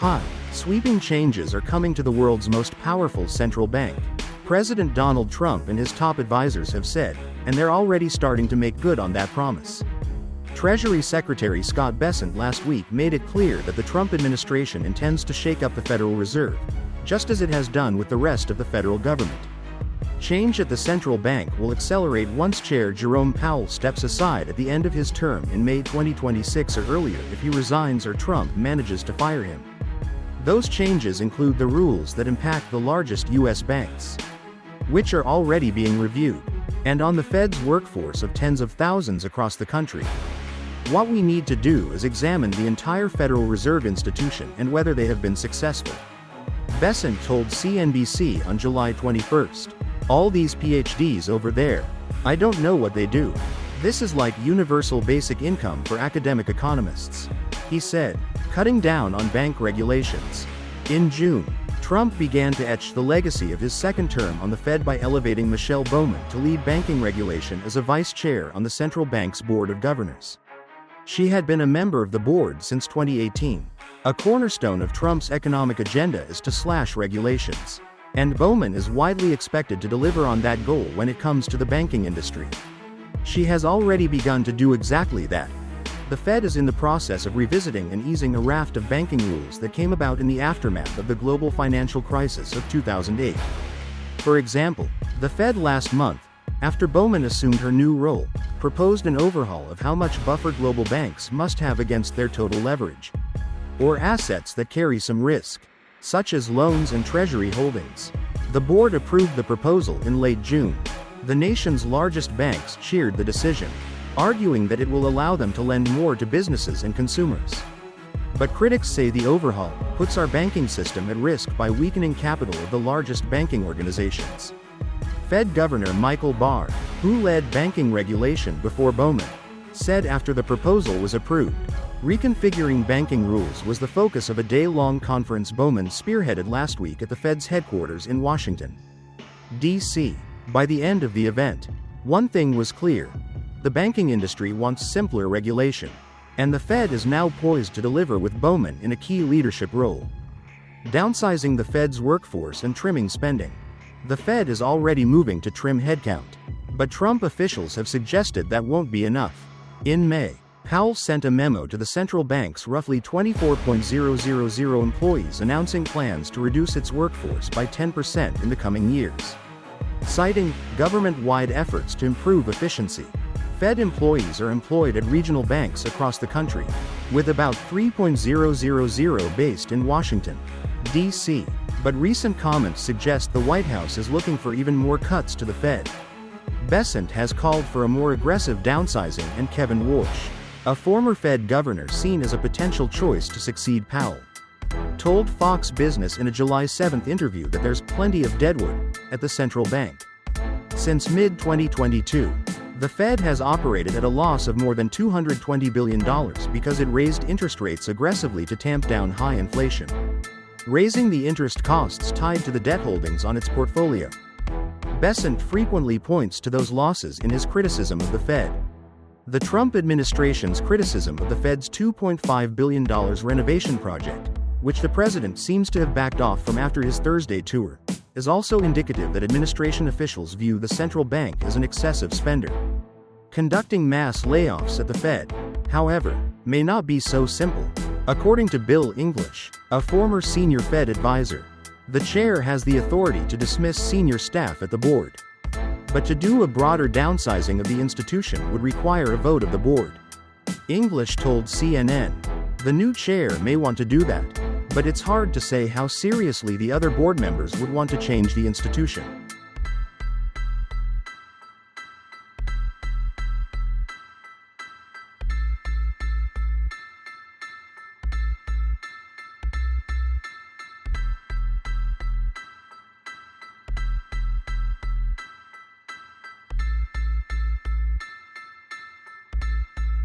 Hi, sweeping changes are coming to the world's most powerful central bank. President Donald Trump and his top advisors have said, and they're already starting to make good on that promise. Treasury Secretary Scott Bessent last week made it clear that the Trump administration intends to shake up the Federal Reserve, just as it has done with the rest of the federal government. Change at the central bank will accelerate once Chair Jerome Powell steps aside at the end of his term in May 2026 or earlier if he resigns or Trump manages to fire him. Those changes include the rules that impact the largest U.S. banks, which are already being reviewed, and on the Fed's workforce of tens of thousands across the country. What we need to do is examine the entire Federal Reserve institution and whether they have been successful, Bessent told CNBC on July 21st. All these PhDs over there, I don't know what they do. This is like universal basic income for academic economists, he said, cutting down on bank regulations. In June, Trump began to etch the legacy of his second term on the Fed by elevating Michelle Bowman to lead banking regulation as a vice chair on the central bank's board of governors. She had been a member of the board since 2018. A cornerstone of Trump's economic agenda is to slash regulations, and Bowman is widely expected to deliver on that goal when it comes to the banking industry. She has already begun to do exactly that. The Fed is in the process of revisiting and easing a raft of banking rules that came about in the aftermath of the global financial crisis of 2008. For example, the Fed last month, after Bowman assumed her new role, proposed an overhaul of how much buffer global banks must have against their total leverage, or assets that carry some risk, such as loans and Treasury holdings. The board approved the proposal in late June. The nation's largest banks cheered the decision, arguing that it will allow them to lend more to businesses and consumers. But critics say the overhaul puts our banking system at risk by weakening capital of the largest banking organizations. Fed Governor Michael Barr, who led banking regulation before Bowman, said after the proposal was approved, reconfiguring banking rules was the focus of a day-long conference Bowman spearheaded last week at the Fed's headquarters in Washington, D.C. By the end of the event, one thing was clear: the banking industry wants simpler regulation, and the Fed is now poised to deliver with Bowman in a key leadership role. Downsizing the Fed's workforce and trimming spending. The Fed is already moving to trim headcount, but Trump officials have suggested that won't be enough. In May, Powell sent a memo to the central bank's roughly 24,000 employees announcing plans to reduce its workforce by 10% in the coming years. Citing government-wide efforts to improve efficiency, Fed employees are employed at regional banks across the country, with about 3,000 based in Washington, D.C. But recent comments suggest the White House is looking for even more cuts to the Fed. Bessent has called for a more aggressive downsizing, and Kevin Warsh, a former Fed governor seen as a potential choice to succeed Powell, told Fox Business in a July 7 interview that there's plenty of deadwood at the central bank. Since mid-2022, the Fed has operated at a loss of more than $220 billion because it raised interest rates aggressively to tamp down high inflation, raising the interest costs tied to the debt holdings on its portfolio. Bessent frequently points to those losses in his criticism of the Fed. The Trump administration's criticism of the Fed's $2.5 billion renovation project, which the president seems to have backed off from after his Thursday tour, is also indicative that administration officials view the central bank as an excessive spender. Conducting mass layoffs at the Fed, however, may not be so simple. According to Bill English, a former senior Fed advisor, the chair has the authority to dismiss senior staff at the board. But to do a broader downsizing of the institution would require a vote of the board. English told CNN, the new chair may want to do that, but it's hard to say how seriously the other board members would want to change the institution.